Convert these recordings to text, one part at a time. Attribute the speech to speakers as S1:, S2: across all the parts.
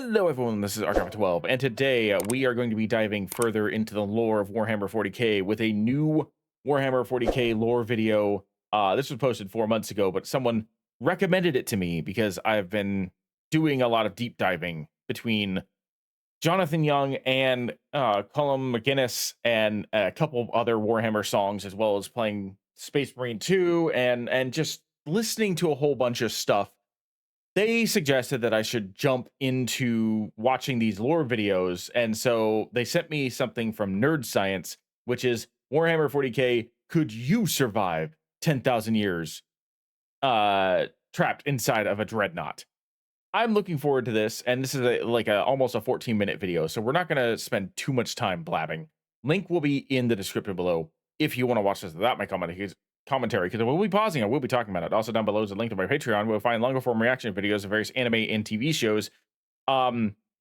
S1: Hello everyone, this is Archive12, and today we are going to be diving further into the lore of Warhammer 40K with a new Warhammer 40K lore video. This was posted 4 months ago, but someone recommended it to me because I've been doing a lot of deep diving between Jonathan Young and Colm McGinnis and a couple of other Warhammer songs, as well as playing Space Marine 2 and just listening to a whole bunch of stuff. They suggested that I should jump into watching these lore videos, and so they sent me something from NERDSCIENCE, which is Warhammer 40K, could you survive 10,000 years trapped inside of a Dreadnought? I'm looking forward to this, and this is almost a 14-minute video, so we're not going to spend too much time blabbing. Link will be in the description below if you want to watch this without my commentary, because I will be pausing. I will be talking about it. Also down below is a link to my Patreon where you'll find longer form reaction videos of various anime and TV shows.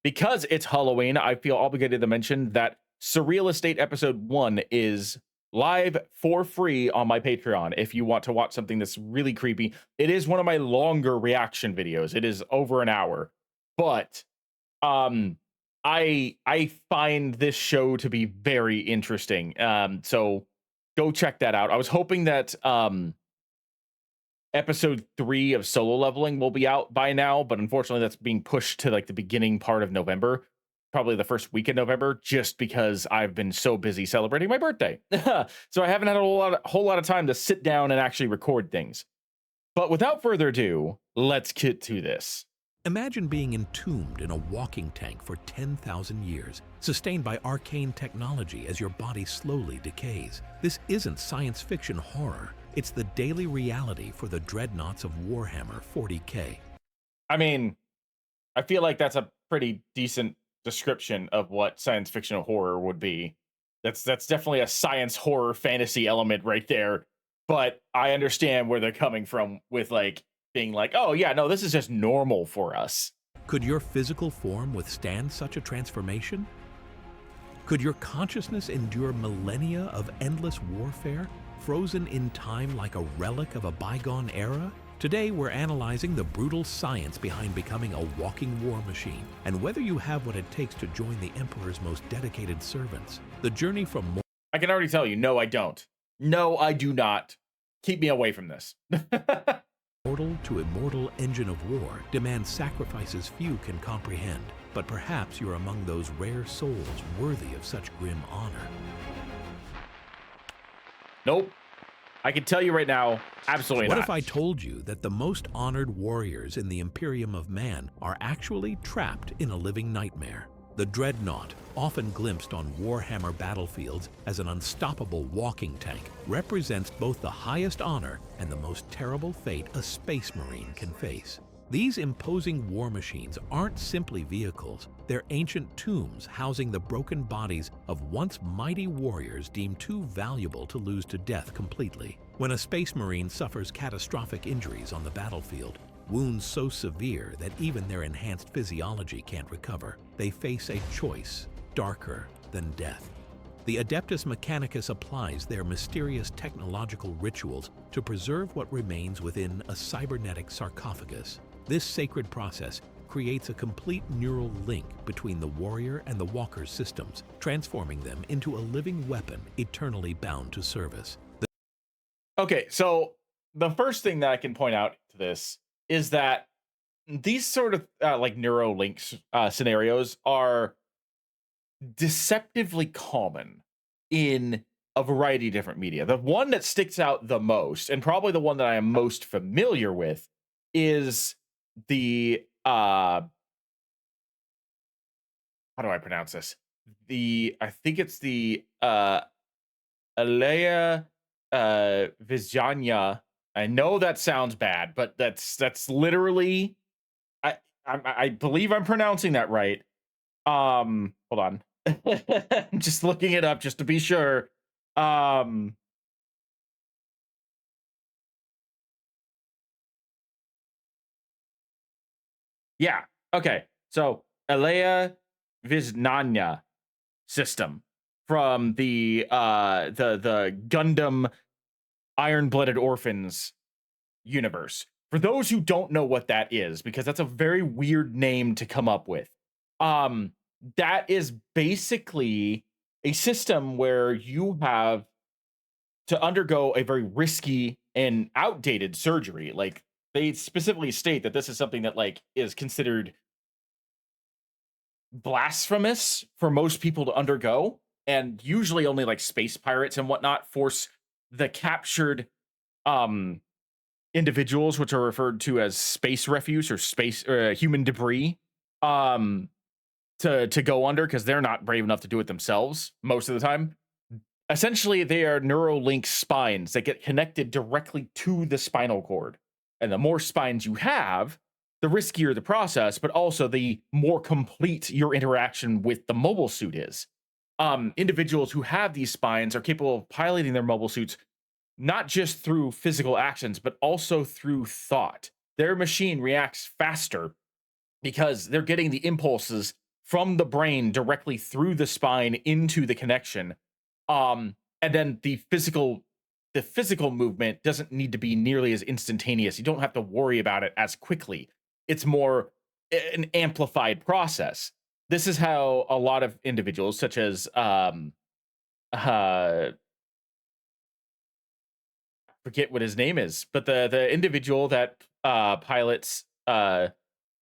S1: Because it's Halloween, I feel obligated to mention that Surreal Estate episode 1 is live for free on my Patreon if you want to watch something that's really creepy. It is one of my longer reaction videos. It is over an hour, but I find this show to be very interesting. So go check that out. I was hoping that episode 3 of Solo Leveling will be out by now, but unfortunately that's being pushed to the beginning part of November, probably the first week of November, just because I've been so busy celebrating my birthday. So I haven't had a whole lot of time to sit down and actually record things. But without further ado, let's get to this.
S2: Imagine being entombed in a walking tank for 10,000 years, sustained by arcane technology as your body slowly decays. This isn't science fiction horror. It's the daily reality for the dreadnoughts of Warhammer 40K.
S1: I mean, I feel like that's a pretty decent description of what science fiction horror would be. That's definitely a science horror fantasy element right there. But I understand where they're coming from with being like, oh yeah, no, this is just normal for us.
S2: Could your physical form withstand such a transformation? Could your consciousness endure millennia of endless warfare, frozen in time like a relic of a bygone era? Today, we're analyzing the brutal science behind becoming a walking war machine, and whether you have what it takes to join the Emperor's most dedicated servants. The journey from...
S1: I can already tell you, no, I don't. No, I do not. Keep me away from this.
S2: Mortal to immortal engine of war demands sacrifices few can comprehend, but perhaps you're among those rare souls worthy of such grim honor.
S1: Nope. I can tell you right now, absolutely not.
S2: What if I told you that the most honored warriors in the Imperium of Man are actually trapped in a living nightmare? The Dreadnought, often glimpsed on Warhammer battlefields as an unstoppable walking tank, represents both the highest honor and the most terrible fate a Space Marine can face. These imposing war machines aren't simply vehicles, they're ancient tombs housing the broken bodies of once mighty warriors deemed too valuable to lose to death completely. When a Space Marine suffers catastrophic injuries on the battlefield, wounds so severe that even their enhanced physiology can't recover, they face a choice darker than death. The Adeptus Mechanicus applies their mysterious technological rituals to preserve what remains within a cybernetic sarcophagus. This sacred process creates a complete neural link between the warrior and the walker's systems, transforming them into a living weapon eternally bound to service.
S1: Okay, so the first thing that I can point out to this is that these sort of Neuralink scenarios are deceptively common in a variety of different media. The one that sticks out the most, and probably the one that I am most familiar with, is the how do I pronounce this? I think it's the Alea Vizjanya. I know that sounds bad, but that's literally I believe I'm pronouncing that right. Hold on. I'm just looking it up just to be sure. Yeah. Okay. So Alea Viznanya system from the Gundam Iron-Blooded Orphans universe. For those who don't know what that is, because that's a very weird name to come up with, Um, that is basically a system where you have to undergo a very risky and outdated surgery. Like they specifically state that this is something that like is considered blasphemous for most people to undergo, and usually only like space pirates and whatnot force the captured um individuals, which are referred to as space refuse or space human debris, um to go under because they're not brave enough to do it themselves most of the time. Essentially, they are Neuralink spines that get connected directly to the spinal cord. And the more spines you have, the riskier the process, but also the more complete your interaction with the mobile suit is. Individuals who have these spines are capable of piloting their mobile suits not just through physical actions, but also through thought. Their machine reacts faster because they're getting the impulses from the brain directly through the spine into the connection. And then the physical movement doesn't need to be nearly as instantaneous. You don't have to worry about it as quickly. It's more an amplified process. This is how a lot of individuals, such as uh forget what his name is, but the individual that pilots the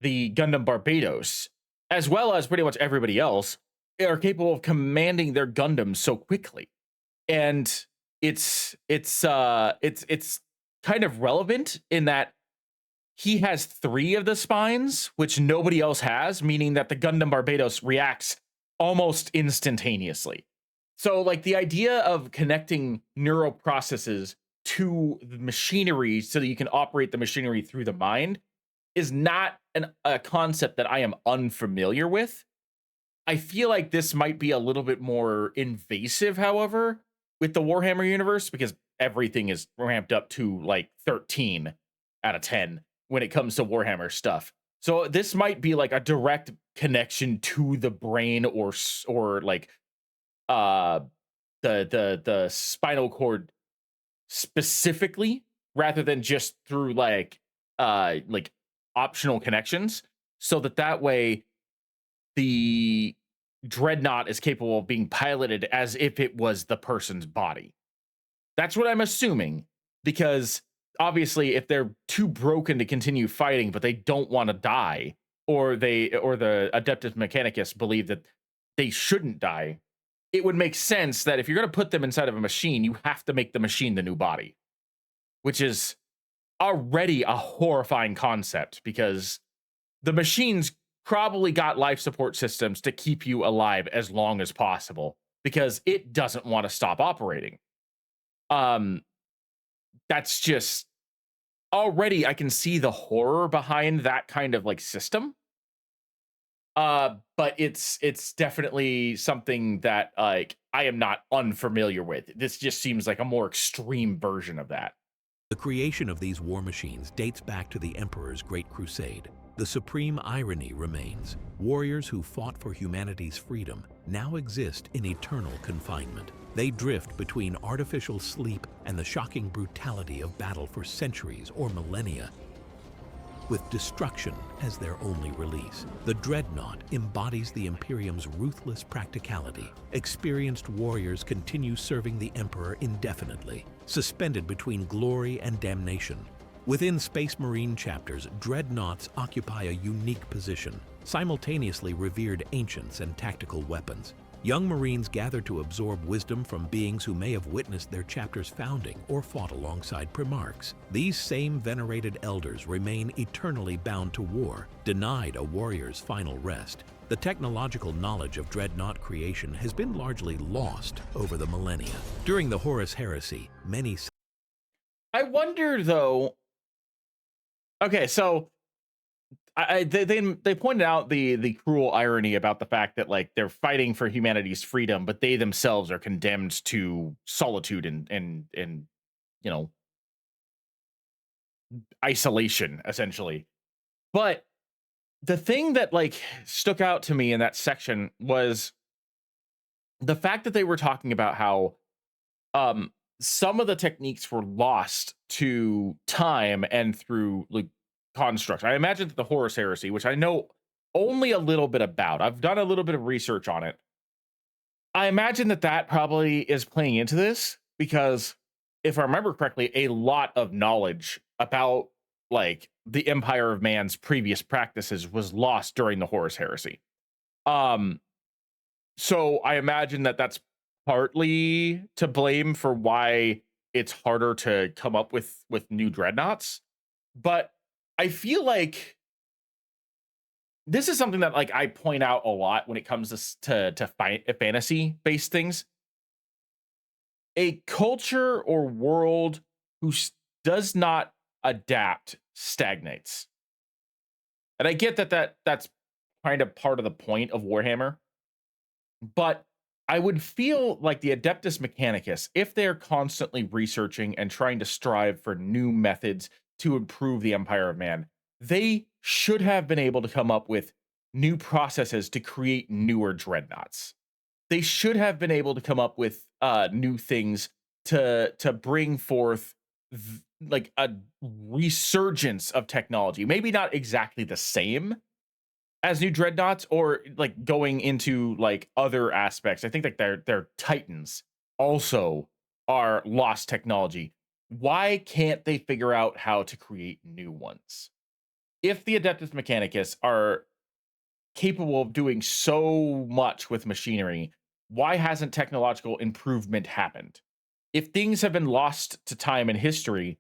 S1: Gundam Barbados, as well as pretty much everybody else, are capable of commanding their Gundams so quickly. And it's kind of relevant in that he has 3 of the spines, which nobody else has, meaning that the Gundam Barbados reacts almost instantaneously. So, like, the idea of connecting neural processes to the machinery so that you can operate the machinery through the mind is not a concept that I am unfamiliar with. I feel like this might be a little bit more invasive, however, with the Warhammer universe, because everything is ramped up to like 13 out of 10 when it comes to Warhammer stuff. So this might be like a direct connection to the brain or like uh the spinal cord specifically, rather than just through like optional connections, so that way the Dreadnought is capable of being piloted as if it was the person's body. That's what I'm assuming, because obviously, if they're too broken to continue fighting, but they don't want to die, or the Adeptus Mechanicus believe that they shouldn't die, it would make sense that if you're going to put them inside of a machine, you have to make the machine the new body, which is already a horrifying concept because the machines probably got life support systems to keep you alive as long as possible because it doesn't want to stop operating. Um, that's just already I can see the horror behind that kind of like system. But it's definitely something that like I am not unfamiliar with. This just seems like a more extreme version of that.
S2: The creation of these war machines dates back to the Emperor's Great Crusade. The supreme irony remains. Warriors who fought for humanity's freedom now exist in eternal confinement. They drift between artificial sleep and the shocking brutality of battle for centuries or millennia, with destruction as their only release. The Dreadnought embodies the Imperium's ruthless practicality. Experienced warriors continue serving the Emperor indefinitely, suspended between glory and damnation. Within Space Marine chapters, Dreadnoughts occupy a unique position, simultaneously revered ancients and tactical weapons. Young Marines gather to absorb wisdom from beings who may have witnessed their chapter's founding or fought alongside Primarchs. These same venerated elders remain eternally bound to war, denied a warrior's final rest. The technological knowledge of Dreadnought creation has been largely lost over the millennia. During the Horus Heresy, many...
S1: I wonder though. Okay, so they pointed out the cruel irony about the fact that like they're fighting for humanity's freedom, but they themselves are condemned to solitude and you know isolation essentially. But the thing that like stuck out to me in that section was the fact that they were talking about how some of the techniques were lost to time and through like constructs. I imagine that the Horus Heresy, which I know only a little bit about. I've done a little bit of research on it. I imagine that that probably is playing into this because if I remember correctly, a lot of knowledge about like the Empire of Man's previous practices was lost during the Horus Heresy. Um, so I imagine that that's partly to blame for why it's harder to come up with new dreadnoughts. But I feel like this is something that like I point out a lot when it comes to fantasy based things. A culture or world who does not adapt stagnates. And I get that that's kind of part of the point of Warhammer, but I would feel like the Adeptus Mechanicus, if they're constantly researching and trying to strive for new methods to improve the Empire of Man, they should have been able to come up with new processes to create newer dreadnoughts. They should have been able to come up with new things to bring forth like a resurgence of technology. Maybe not exactly the same as new dreadnoughts or like going into like other aspects. I think like their titans also are lost technology. Why can't they figure out how to create new ones? If the Adeptus Mechanicus are capable of doing so much with machinery, why hasn't technological improvement happened? If things have been lost to time and history,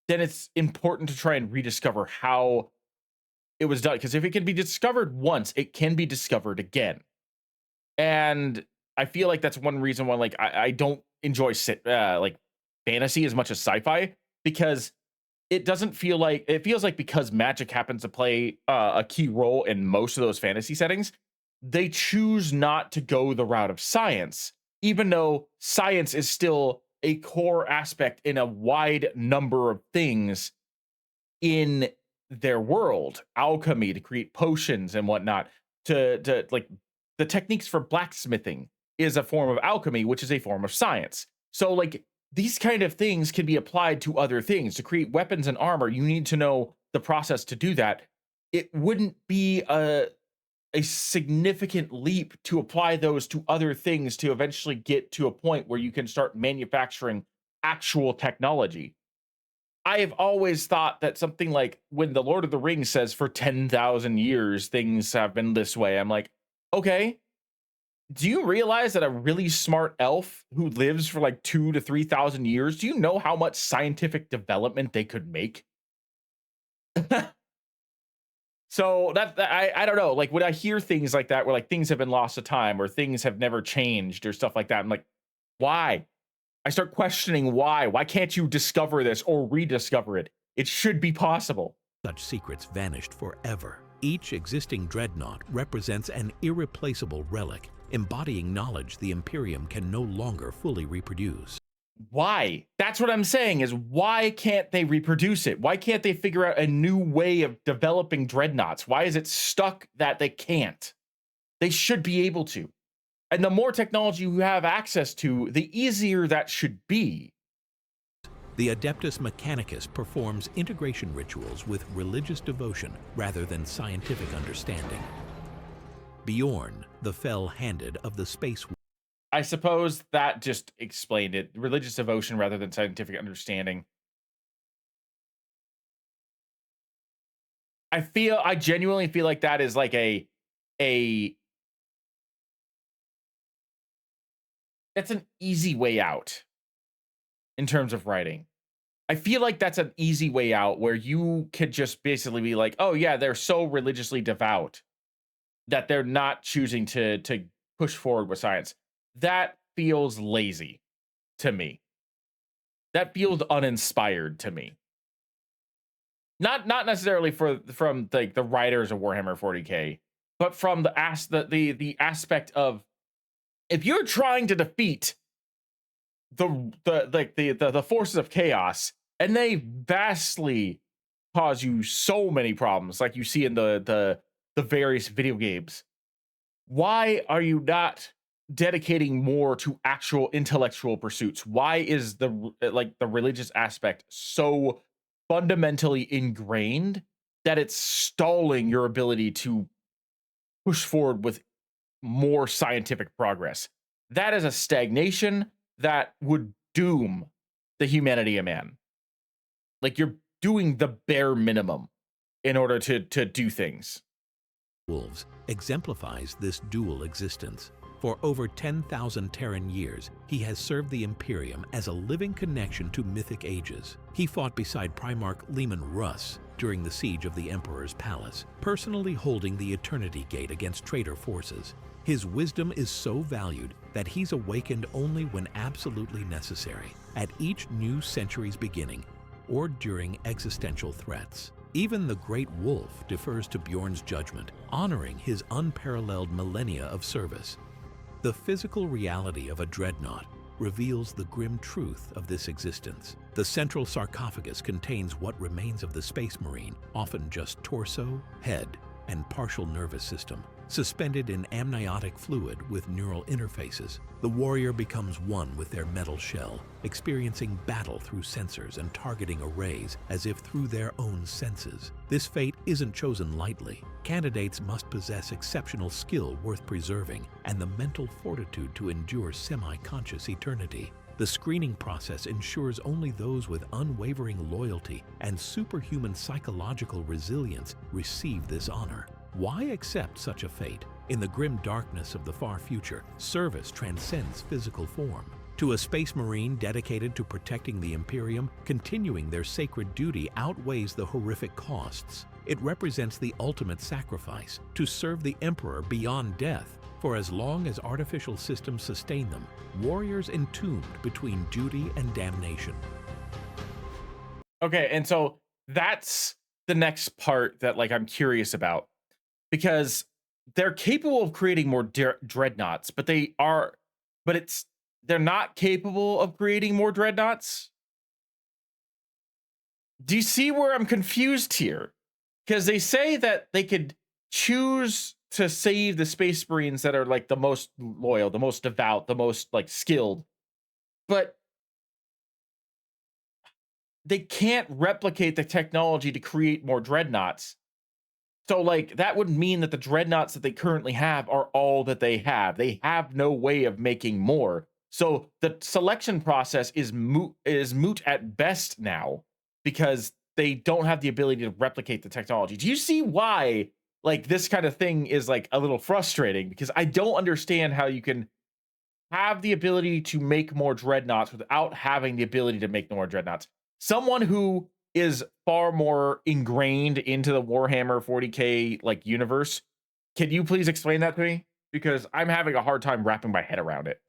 S1: then it's important to try and rediscover how it was done. Because if it can be discovered once, it can be discovered again. And I feel like that's one reason why, like, I don't enjoy like fantasy as much as sci-fi, because it doesn't feel like it feels like because magic happens to play a key role in most of those fantasy settings, they choose not to go the route of science, even though science is still a core aspect in a wide number of things in their world. Alchemy to create potions and whatnot, to like the techniques for blacksmithing is a form of alchemy, which is a form of science. So like these kind of things can be applied to other things. To create weapons and armor, you need to know the process to do that. It wouldn't be a significant leap to apply those to other things to eventually get to a point where you can start manufacturing actual technology. I have always thought that something like when the Lord of the Rings says for 10,000 years things have been this way, I'm like, okay, do you realize that a really smart elf who lives for like 2 to 3,000 years, do you know how much scientific development they could make? So I don't know, like when I hear things like that where like things have been lost to time or things have never changed or stuff like that, I'm like, why? I start questioning why. Why can't you discover this or rediscover it? It should be possible.
S2: Such secrets vanished forever. Each existing dreadnought represents an irreplaceable relic, embodying knowledge the Imperium can no longer fully reproduce.
S1: Why? That's what I'm saying is why can't they reproduce it? Why can't they figure out a new way of developing dreadnoughts? Why is it stuck that they can't? They should be able to. And the more technology you have access to, the easier that should be.
S2: The Adeptus Mechanicus performs integration rituals with religious devotion rather than scientific understanding. Bjorn, the fell-handed of the space.
S1: I suppose that just explained it. Religious devotion rather than scientific understanding. I genuinely feel like that is like a that's an easy way out in terms of writing. I feel like that's an easy way out where you could just basically be like, oh yeah, they're so religiously devout that they're not choosing to push forward with science. That feels lazy to me. That feels uninspired to me. Not necessarily from like the writers of Warhammer 40K, but from the aspect of if you're trying to defeat the forces of chaos and they vastly cause you so many problems like you see in the various video games, why are you not dedicating more to actual intellectual pursuits? Why is the religious aspect so fundamentally ingrained that it's stalling your ability to push forward with more scientific progress. That is a stagnation that would doom the humanity of man. Like, you're doing the bare minimum in order to do things.
S2: Wolves exemplifies this dual existence. For over 10,000 Terran years, he has served the Imperium as a living connection to mythic ages. He fought beside Primarch Leman Russ during the siege of the Emperor's palace, personally holding the Eternity Gate against traitor forces. His wisdom is so valued that he's awakened only when absolutely necessary, at each new century's beginning, or during existential threats. Even the Great Wolf defers to Bjorn's judgment, honoring his unparalleled millennia of service. The physical reality of a dreadnought reveals the grim truth of this existence. The central sarcophagus contains what remains of the Space Marine, often just torso, head, and partial nervous system. Suspended in amniotic fluid with neural interfaces, the warrior becomes one with their metal shell, experiencing battle through sensors and targeting arrays as if through their own senses. This fate isn't chosen lightly. Candidates must possess exceptional skill worth preserving and the mental fortitude to endure semi-conscious eternity. The screening process ensures only those with unwavering loyalty and superhuman psychological resilience receive this honor. Why accept such a fate? In the grim darkness of the far future, service transcends physical form. To a Space Marine dedicated to protecting the Imperium, continuing their sacred duty outweighs the horrific costs. It represents the ultimate sacrifice, to serve the Emperor beyond death. For as long as artificial systems sustain them, warriors entombed between duty and damnation.
S1: Okay, and so that's the next part that, like, I'm curious about. Because they're capable of creating more dreadnoughts, but they're not capable of creating more dreadnoughts. Do you see where I'm confused here? Because they say that they could choose to save the Space Marines that are like the most loyal, the most devout, the most like skilled, but they can't replicate the technology to create more dreadnoughts. So, like, that would mean that the dreadnoughts that they currently have are all that they have. They have no way of making more. So the selection process is moot at best now because they don't have the ability to replicate the technology. Do you see why, like, this kind of thing is like a little frustrating? Because I don't understand how you can have the ability to make more dreadnoughts without having the ability to make more dreadnoughts. Someone who is far more ingrained into the Warhammer 40K like universe. Can you please explain that to me? Because I'm having a hard time wrapping my head around it.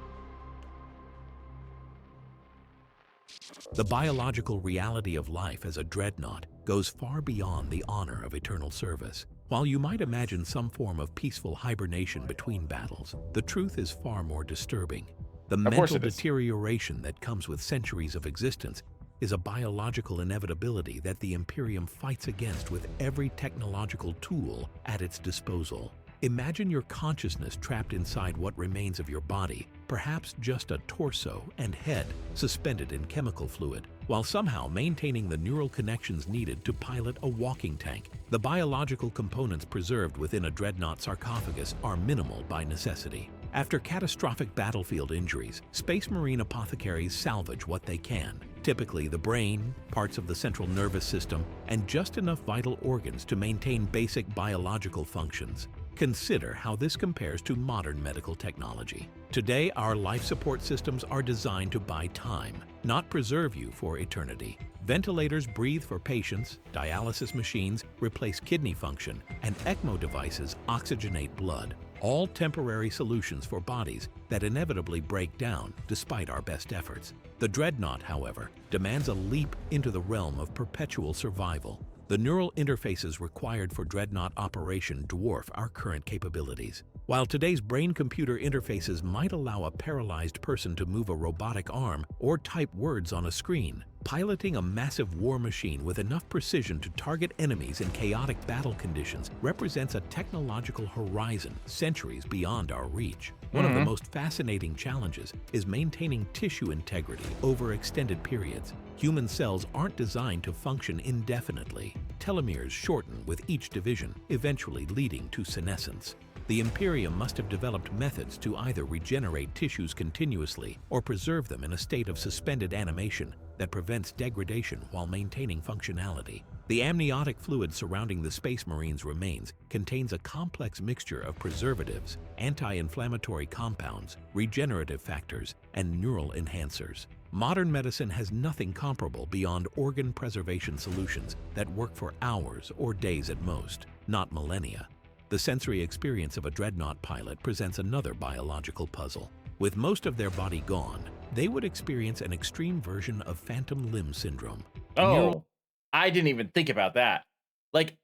S2: The biological reality of life as a dreadnought goes far beyond the honor of eternal service. While you might imagine some form of peaceful hibernation between battles, the truth is far more disturbing. The mental deterioration that comes with centuries of existence is a biological inevitability that the Imperium fights against with every technological tool at its disposal. Imagine your consciousness trapped inside what remains of your body, perhaps just a torso and head suspended in chemical fluid, while somehow maintaining the neural connections needed to pilot a walking tank. The biological components preserved within a dreadnought sarcophagus are minimal by necessity. After catastrophic battlefield injuries, Space Marine apothecaries salvage what they can. Typically the brain, parts of the central nervous system, and just enough vital organs to maintain basic biological functions. Consider how this compares to modern medical technology. Today, our life support systems are designed to buy time, not preserve you for eternity. Ventilators breathe for patients, dialysis machines replace kidney function, and ECMO devices oxygenate blood. All temporary solutions for bodies that inevitably break down despite our best efforts. The Dreadnought, however, demands a leap into the realm of perpetual survival. The neural interfaces required for Dreadnought operation dwarf our current capabilities. While today's brain-computer interfaces might allow a paralyzed person to move a robotic arm or type words on a screen, piloting a massive war machine with enough precision to target enemies in chaotic battle conditions represents a technological horizon centuries beyond our reach. One of the most fascinating challenges is maintaining tissue integrity over extended periods. Human cells aren't designed to function indefinitely. Telomeres shorten with each division, eventually leading to senescence. The Imperium must have developed methods to either regenerate tissues continuously or preserve them in a state of suspended animation that prevents degradation while maintaining functionality. The amniotic fluid surrounding the Space Marine's remains contains a complex mixture of preservatives, anti-inflammatory compounds, regenerative factors, and neural enhancers. Modern medicine has nothing comparable beyond organ preservation solutions that work for hours or days at most, not millennia. The sensory experience of a Dreadnought pilot presents another biological puzzle. With most of their body gone, they would experience an extreme version of phantom limb syndrome.
S1: Oh, I didn't even think about that. Like,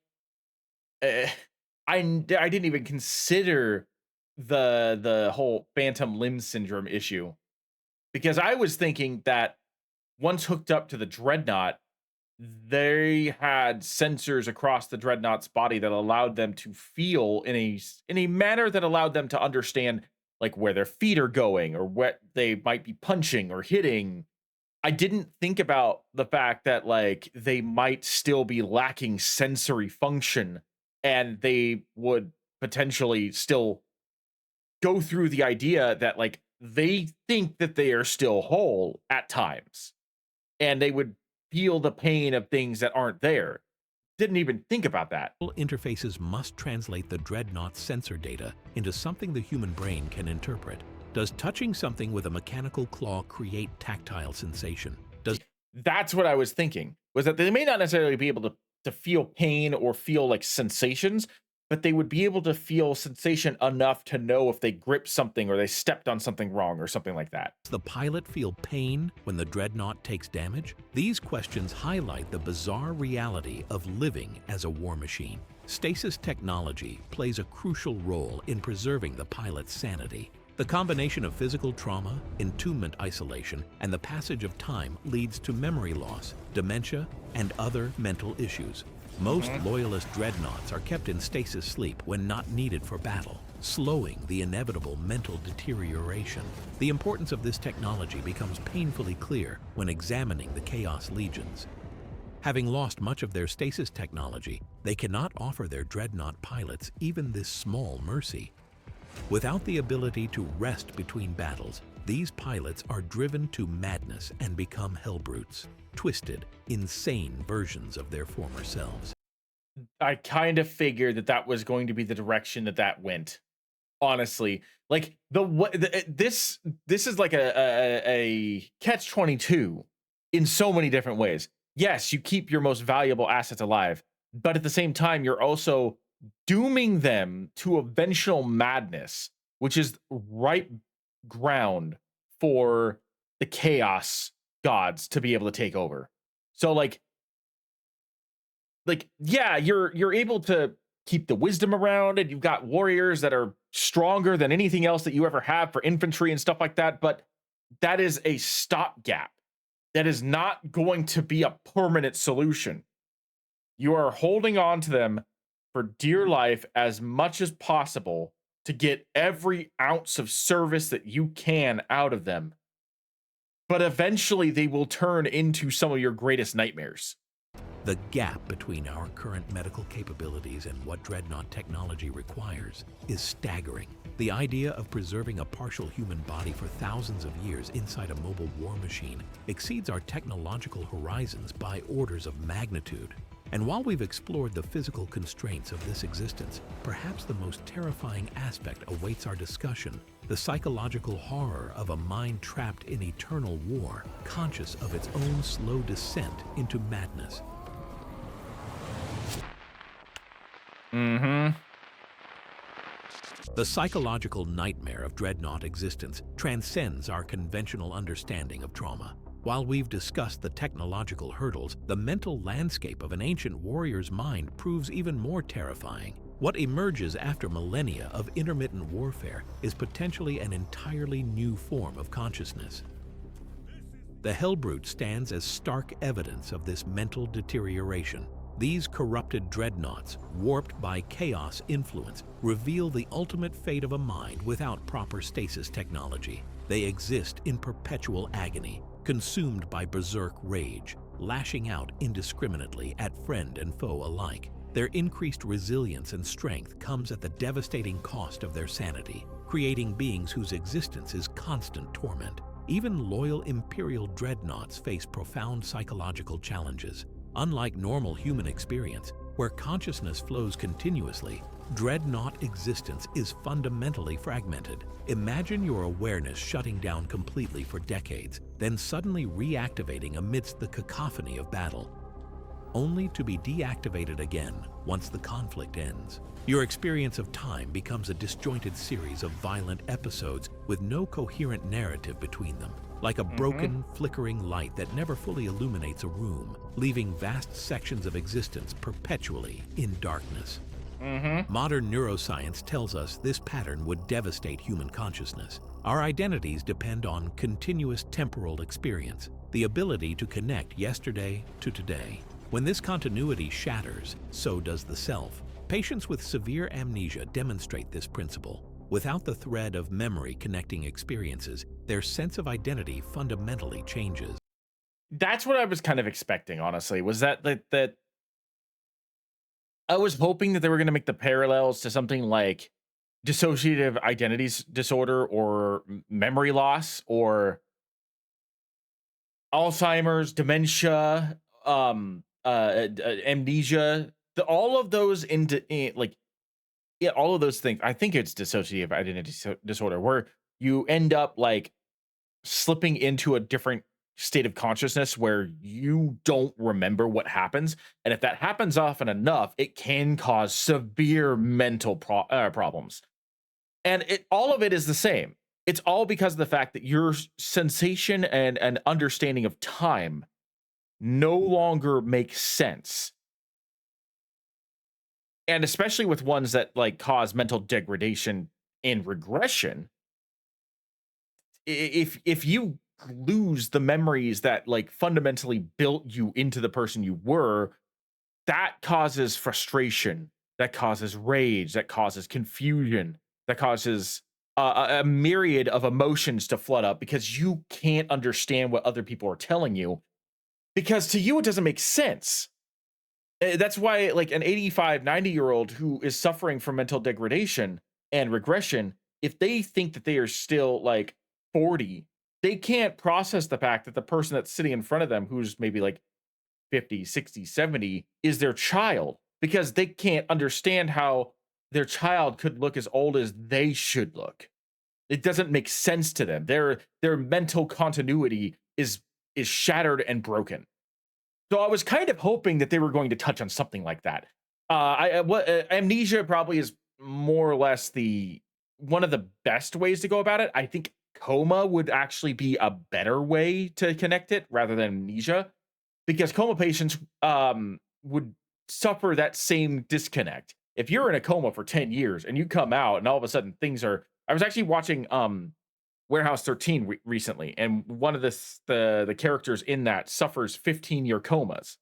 S1: I didn't even consider the whole phantom limb syndrome issue, because I was thinking that once hooked up to the Dreadnought, they had sensors across the Dreadnought's body that allowed them to feel in a manner that allowed them to understand like where their feet are going or what they might be punching or hitting. I didn't think about the fact that like they might still be lacking sensory function and they would potentially still go through the idea that like they think that they are still whole at times and they would feel the pain of things that aren't there. Didn't even think about that.
S2: Interfaces must translate the Dreadnought sensor data into something the human brain can interpret. Does touching something with a mechanical claw create tactile sensation?
S1: That's what I was thinking, was that they may not necessarily be able to feel pain or feel like sensations, but they would be able to feel sensation enough to know if they gripped something or they stepped on something wrong or something like that.
S2: Does the pilot feel pain when the Dreadnought takes damage? These questions highlight the bizarre reality of living as a war machine. Stasis technology plays a crucial role in preserving the pilot's sanity. The combination of physical trauma, entombment isolation, and the passage of time leads to memory loss, dementia, and other mental issues. Most loyalist Dreadnoughts are kept in stasis sleep when not needed for battle, slowing the inevitable mental deterioration. The importance of this technology becomes painfully clear when examining the Chaos Legions. Having lost much of their stasis technology, they cannot offer their Dreadnought pilots even this small mercy. Without the ability to rest between battles, these pilots are driven to madness and become hellbrutes, twisted, insane versions of their former selves.
S1: I kind of figured that that was going to be the direction that that went. Honestly, like this is like a catch-22 in so many different ways. Yes, you keep your most valuable assets alive, but at the same time, you're also dooming them to eventual madness, which is ripe ground for the chaos gods to be able to take over. So like yeah, you're able to keep the wisdom around, and you've got warriors that are stronger than anything else that you ever have for infantry and stuff like that, but that is a stopgap. That is not going to be a permanent solution. You are holding on to them for dear life as much as possible to get every ounce of service that you can out of them. But eventually they will turn into some of your greatest nightmares.
S2: The gap between our current medical capabilities and what Dreadnought technology requires is staggering. The idea of preserving a partial human body for thousands of years inside a mobile war machine exceeds our technological horizons by orders of magnitude. And while we've explored the physical constraints of this existence, perhaps the most terrifying aspect awaits our discussion: the psychological horror of a mind trapped in eternal war, conscious of its own slow descent into madness. The psychological nightmare of Dreadnought existence transcends our conventional understanding of trauma. While we've discussed the technological hurdles, the mental landscape of an ancient warrior's mind proves even more terrifying. What emerges after millennia of intermittent warfare is potentially an entirely new form of consciousness. The Hellbrute stands as stark evidence of this mental deterioration. These corrupted dreadnoughts, warped by chaos influence, reveal the ultimate fate of a mind without proper stasis technology. They exist in perpetual agony, consumed by berserk rage, lashing out indiscriminately at friend and foe alike. Their increased resilience and strength comes at the devastating cost of their sanity, creating beings whose existence is constant torment. Even loyal Imperial dreadnoughts face profound psychological challenges. Unlike normal human experience, where consciousness flows continuously, dreadnought existence is fundamentally fragmented. Imagine your awareness shutting down completely for decades, then suddenly reactivating amidst the cacophony of battle, only to be deactivated again once the conflict ends. Your experience of time becomes a disjointed series of violent episodes with no coherent narrative between them, like a broken, flickering light that never fully illuminates a room, leaving vast sections of existence perpetually in darkness. Modern neuroscience tells us this pattern would devastate human consciousness. Our identities depend on continuous temporal experience, the ability to connect yesterday to today. When this continuity shatters, so does the self. Patients with severe amnesia demonstrate this principle. Without the thread of memory connecting experiences, their sense of identity fundamentally changes.
S1: That's what I was kind of expecting, honestly, was that I was hoping that they were going to make the parallels to something like dissociative identities disorder or memory loss or Alzheimer's, dementia, amnesia, all of those all of those things. I think it's dissociative identity disorder where you end up like slipping into a different state of consciousness where you don't remember what happens, and if that happens often enough, it can cause severe mental problems. And all of it is the same. It's all because of the fact that your sensation and understanding of time no longer makes sense. And especially with ones that like cause mental degradation and regression, if you lose the memories that like fundamentally built you into the person you were, that causes frustration, that causes rage, that causes confusion, that causes a myriad of emotions to flood up because you can't understand what other people are telling you, because to you it doesn't make sense. That's why like an 85, 90-year-old who is suffering from mental degradation and regression, if they think that they are still like 40, they can't process the fact that the person that's sitting in front of them, who's maybe like 50, 60, 70, is their child, because they can't understand how their child could look as old as they should look. It doesn't make sense to them. Their mental continuity is shattered and broken. So I was kind of hoping that they were going to touch on something like that. Amnesia probably is more or less the one of the best ways to go about it. I think coma would actually be a better way to connect it rather than amnesia, because coma patients would suffer that same disconnect. If you're in a coma for 10 years and you come out and all of a sudden things are... I was actually watching Warehouse 13 recently, and one of the characters in that suffers 15-year comas,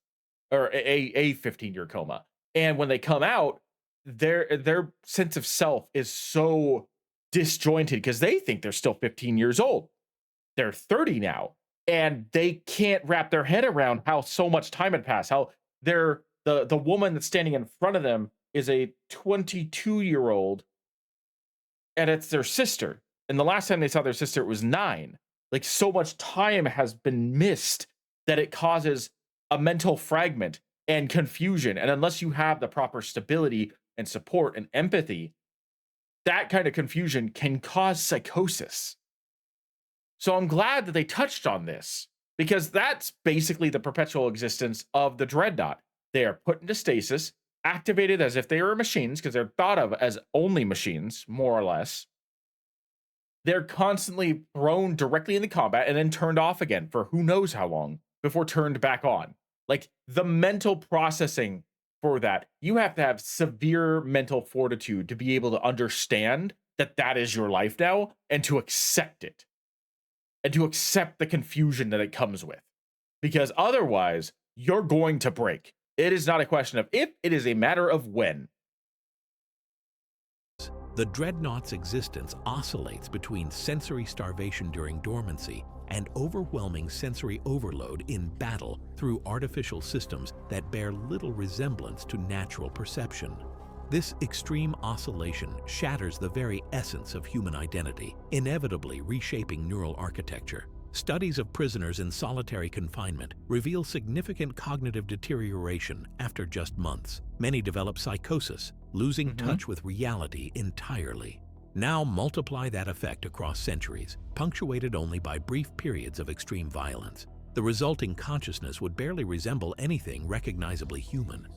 S1: or a 15-year coma. And when they come out, their sense of self is so disjointed because they think they're still 15 years old. They're 30 now, and they can't wrap their head around how so much time had passed. How the woman that's standing in front of them is a 22-year-old, and it's their sister. And the last time they saw their sister, it was 9. Like, so much time has been missed that it causes a mental fragment and confusion. And unless you have the proper stability and support and empathy, that kind of confusion can cause psychosis. So I'm glad that they touched on this, because that's basically the perpetual existence of the Dreadnought. They are put into stasis, activated as if they were machines, because they're thought of as only machines, more or less. They're constantly thrown directly into combat and then turned off again for who knows how long before turned back on. Like, the mental processing for that. You have to have severe mental fortitude to be able to understand that that is your life now and to accept it and to accept the confusion that it comes with. Because otherwise, you're going to break. It is not a question of if, it is a matter of when.
S2: The Dreadnought's existence oscillates between sensory starvation during dormancy and overwhelming sensory overload in battle through artificial systems that bear little resemblance to natural perception. This extreme oscillation shatters the very essence of human identity, inevitably reshaping neural architecture. Studies of prisoners in solitary confinement reveal significant cognitive deterioration after just months. Many develop psychosis, losing touch with reality entirely. Now multiply that effect across centuries, punctuated only by brief periods of extreme violence. The resulting consciousness would barely resemble anything recognizably human.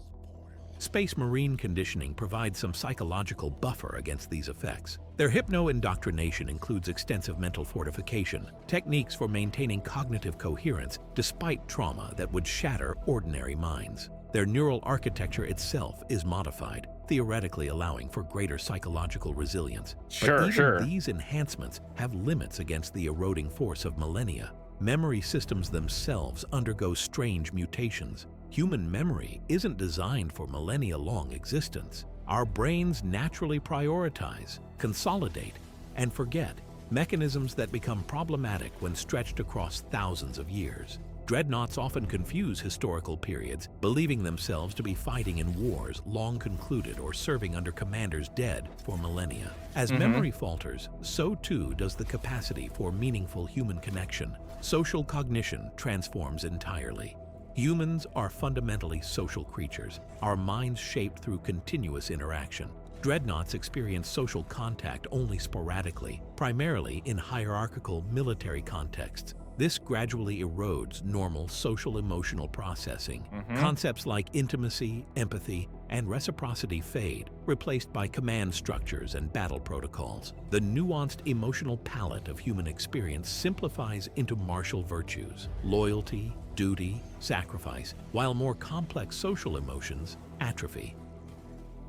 S2: Space Marine conditioning provides some psychological buffer against these effects. Their hypno-indoctrination includes extensive mental fortification, techniques for maintaining cognitive coherence despite trauma that would shatter ordinary minds. Their neural architecture itself is modified, theoretically allowing for greater psychological resilience. But even these enhancements have limits against the eroding force of millennia. Memory systems themselves undergo strange mutations. Human memory isn't designed for millennia-long existence. Our brains naturally prioritize, consolidate, and forget, mechanisms that become problematic when stretched across thousands of years. Dreadnoughts often confuse historical periods, believing themselves to be fighting in wars long concluded or serving under commanders dead for millennia. As memory falters, so too does the capacity for meaningful human connection. Social cognition transforms entirely. Humans are fundamentally social creatures, our minds shaped through continuous interaction. Dreadnoughts experience social contact only sporadically, primarily in hierarchical military contexts. This gradually erodes normal social-emotional processing. Concepts like intimacy, empathy, and reciprocity fade, replaced by command structures and battle protocols. The nuanced emotional palette of human experience simplifies into martial virtues: loyalty, duty, sacrifice, while more complex social emotions atrophy.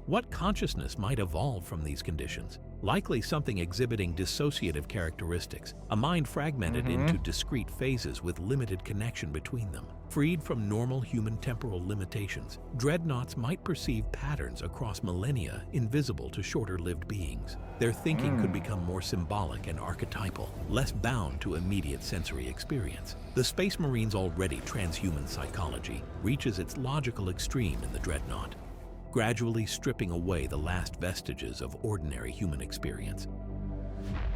S2: What consciousness might evolve from these conditions? Likely something exhibiting dissociative characteristics, a mind fragmented into discrete phases with limited connection between them. Freed from normal human temporal limitations, dreadnoughts might perceive patterns across millennia invisible to shorter-lived beings. Their thinking could become more symbolic and archetypal, less bound to immediate sensory experience. The Space Marine's already transhuman psychology reaches its logical extreme in the Dreadnought, gradually stripping away the last vestiges of ordinary human experience.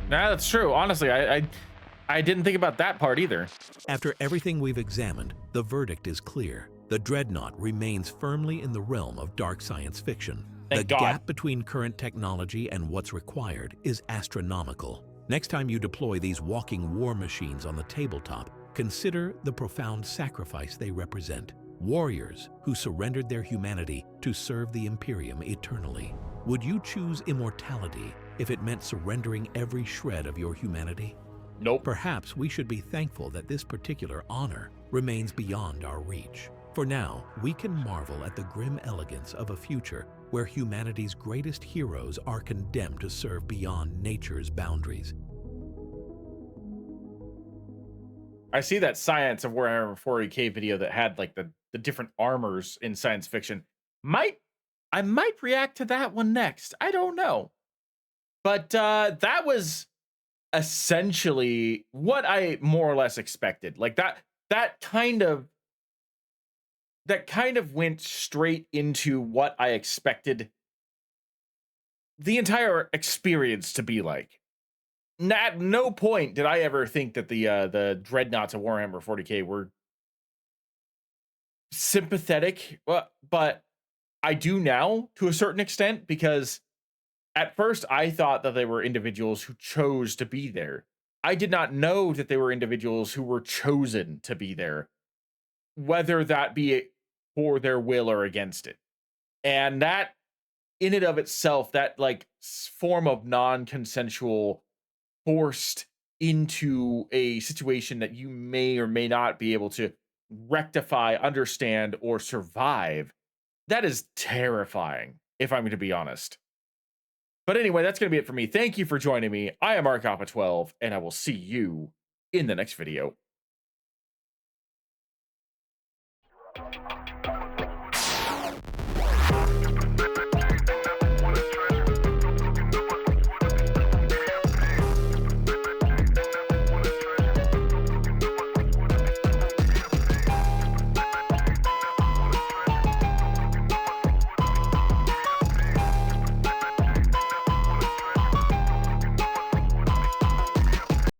S1: Nah, that's true. Honestly, I didn't think about that part either.
S2: After everything we've examined, the verdict is clear. The Dreadnought remains firmly in the realm of dark science fiction.
S1: Thank
S2: The
S1: God.
S2: gap between current technology and what's required is astronomical. Next time you deploy these walking war machines on the tabletop, consider the profound sacrifice they represent. Warriors who surrendered their humanity to serve the Imperium eternally. Would you choose immortality if it meant surrendering every shred of your humanity?
S1: Nope.
S2: Perhaps we should be thankful that this particular honor remains beyond our reach. For now, we can marvel at the grim elegance of a future where humanity's greatest heroes are condemned to serve beyond nature's boundaries.
S1: I see that Science of Warhammer 40K video that had like the different armors in science fiction. I might react to that one next. I don't know. But that was essentially what I more or less expected. Like that kind of went straight into what I expected the entire experience to be like. At no point did I ever think that the Dreadnoughts of Warhammer 40K were sympathetic, but I do now to a certain extent, because at first I thought that they were individuals who chose to be there. I did not know that they were individuals who were chosen to be there, whether that be for their will or against it. And that in and of itself, that like form of non-consensual forced into a situation that you may or may not be able to rectify, understand, or survive. That is terrifying, if I'm going to be honest. But anyway, that's going to be it for me. Thank you for joining me. I am Arcapa12, and I will see you in the next video.